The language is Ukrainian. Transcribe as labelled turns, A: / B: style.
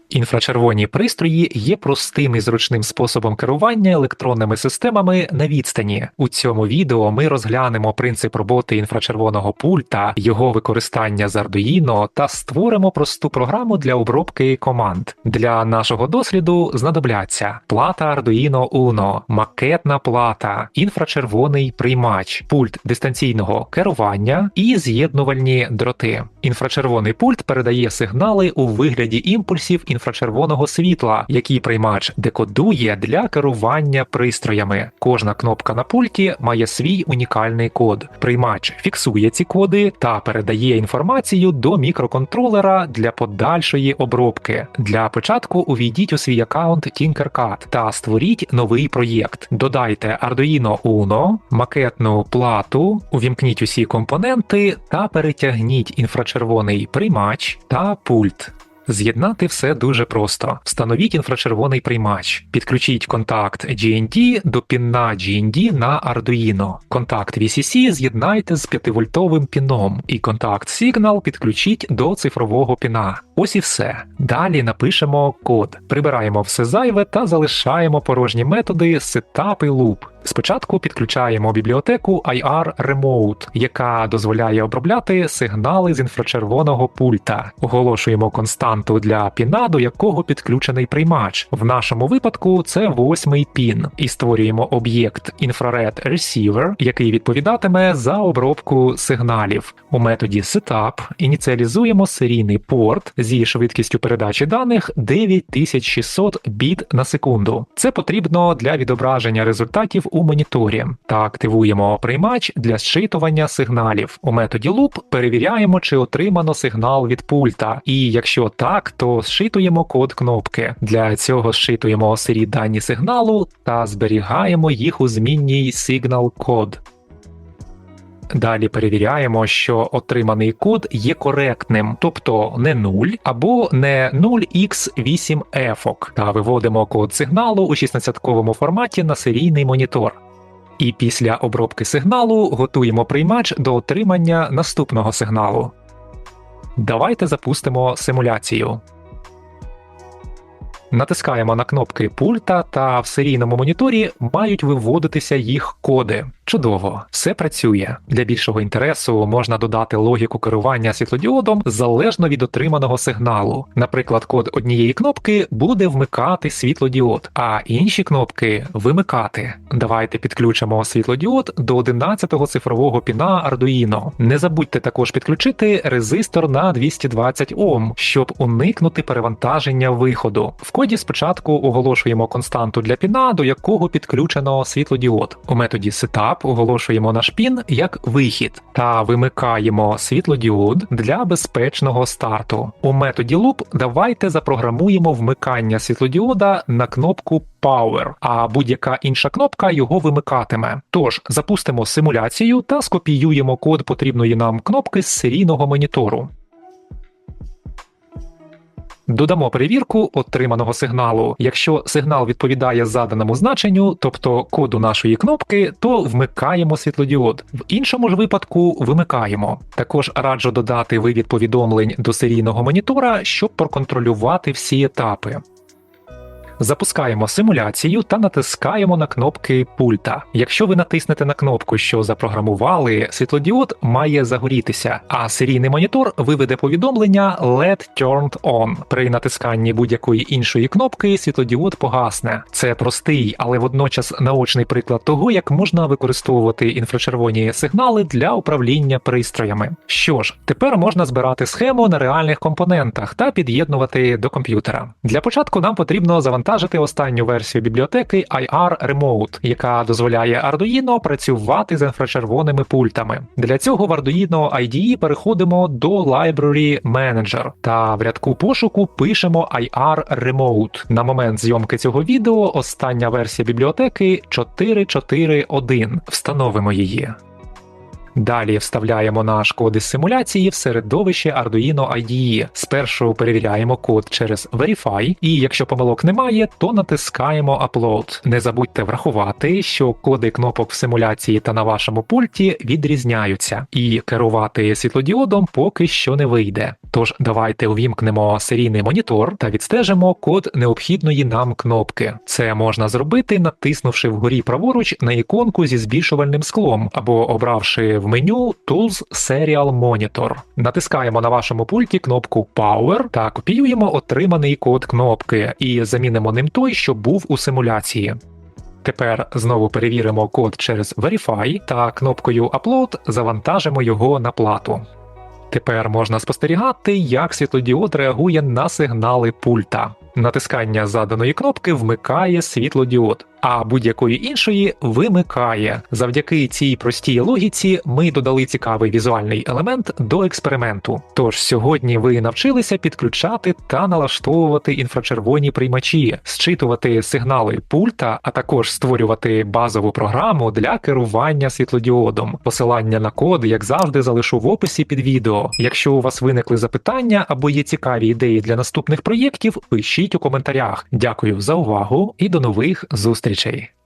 A: Інфрачервоні пристрої є простим і зручним способом керування електронними системами на відстані. У цьому відео ми розглянемо принцип роботи інфрачервоного пульта, його використання з Arduino та створимо просту програму для обробки команд. Для нашого досліду знадобляться плата Arduino Uno, макетна плата, інфрачервоний приймач, пульт дистанційного керування і з'єднувальні дроти. Інфрачервоний пульт передає сигнали у вигляді імпульсів інфрачервоного світла, які приймач декодує для керування пристроями. Кожна кнопка на пульті має свій унікальний код. Приймач фіксує ці коди та передає інформацію до мікроконтролера для подальшої обробки. Для початку увійдіть у свій аккаунт Tinkercad та створіть новий проєкт. Додайте Arduino Uno, макетну плату, увімкніть усі компоненти та перетягніть інфрачервоний приймач та пульт. З'єднати все дуже просто. Встановіть інфрачервоний приймач. Підключіть контакт GND до піна GND на Arduino. Контакт VCC з'єднайте з 5-вольтовим піном і контакт Signal підключіть до цифрового піна. Ось і все. Далі напишемо код. Прибираємо все зайве та залишаємо порожні методи setup і loop. Спочатку підключаємо бібліотеку IR Remote, яка дозволяє обробляти сигнали з інфрачервоного пульта. Оголошуємо константу для піна, до якого підключений приймач. В нашому випадку це 8-й пін. І створюємо об'єкт Infrared Receiver, який відповідатиме за обробку сигналів. У методі setup ініціалізуємо серійний порт зі швидкістю передачі даних 9600 біт на секунду. Це потрібно для відображення результатів у моніторі. Та активуємо приймач для зчитування сигналів. У методі loop перевіряємо, чи отримано сигнал від пульта. І якщо так, то зчитуємо код кнопки. Для цього зчитуємо сирі дані сигналу та зберігаємо їх у змінній signal код. Далі перевіряємо, що отриманий код є коректним, тобто не 0 або не 0x8f, та виводимо код сигналу у 16-ковому форматі на серійний монітор. І після обробки сигналу готуємо приймач до отримання наступного сигналу. Давайте запустимо симуляцію. Натискаємо на кнопки пульта, та в серійному моніторі мають виводитися їх коди. Чудово, все працює. Для більшого інтересу можна додати логіку керування світлодіодом залежно від отриманого сигналу. Наприклад, код однієї кнопки буде вмикати світлодіод, а інші кнопки вимикати. Давайте підключимо світлодіод до 11-го цифрового піна Arduino. Не забудьте також підключити резистор на 220 Ом, щоб уникнути перевантаження виходу. В коді спочатку оголошуємо константу для піна, до якого підключено світлодіод. У методі setup оголошуємо наш пін як вихід та вимикаємо світлодіод для безпечного старту. У методі loop давайте запрограмуємо вмикання світлодіода на кнопку Power, а будь-яка інша кнопка його вимикатиме. Тож, запустимо симуляцію та скопіюємо код потрібної нам кнопки з серійного монітору. Додамо перевірку отриманого сигналу. Якщо сигнал відповідає заданому значенню, тобто коду нашої кнопки, то вмикаємо світлодіод. В іншому ж випадку вимикаємо. Також раджу додати вивід повідомлень до серійного монітора, щоб проконтролювати всі етапи. Запускаємо симуляцію та натискаємо на кнопки пульта. Якщо ви натиснете на кнопку, що запрограмували, світлодіод має загорітися, а серійний монітор виведе повідомлення LED turned on. При натисканні будь-якої іншої кнопки світлодіод погасне. Це простий, але водночас наочний приклад того, як можна використовувати інфрачервоні сигнали для управління пристроями. Що ж, тепер можна збирати схему на реальних компонентах та під'єднувати до комп'ютера. Для початку нам потрібно завантажити останню версію бібліотеки IR Remote, яка дозволяє Arduino працювати з інфрачервоними пультами. Для цього в Arduino IDE переходимо до Library Manager та в рядку пошуку пишемо IR Remote. На момент зйомки цього відео остання версія бібліотеки 4.4.1. Встановимо її. Далі вставляємо наш код із симуляції в середовище Arduino IDE. Спершу перевіряємо код через Verify, і якщо помилок немає, то натискаємо Upload. Не забудьте врахувати, що коди кнопок в симуляції та на вашому пульті відрізняються, і керувати світлодіодом поки що не вийде. Тож давайте увімкнемо серійний монітор та відстежимо код необхідної нам кнопки. Це можна зробити, натиснувши вгорі праворуч на іконку зі збільшувальним склом або обравши в меню Tools Serial Monitor. Натискаємо на вашому пульті кнопку Power та копіюємо отриманий код кнопки і замінимо ним той, що був у симуляції. Тепер знову перевіримо код через Verify та кнопкою Upload завантажимо його на плату. Тепер можна спостерігати, як світлодіод реагує на сигнали пульта. Натискання заданої кнопки вмикає світлодіод, а будь-якої іншої вимикає. Завдяки цій простій логіці ми додали цікавий візуальний елемент до експерименту. Тож сьогодні ви навчилися підключати та налаштовувати інфрачервоні приймачі, зчитувати сигнали пульта, а також створювати базову програму для керування світлодіодом. Посилання на код, як завжди, залишу в описі під відео. Якщо у вас виникли запитання або є цікаві ідеї для наступних проєктів, пишіть у коментарях. Дякую за увагу і до нових зустрічей!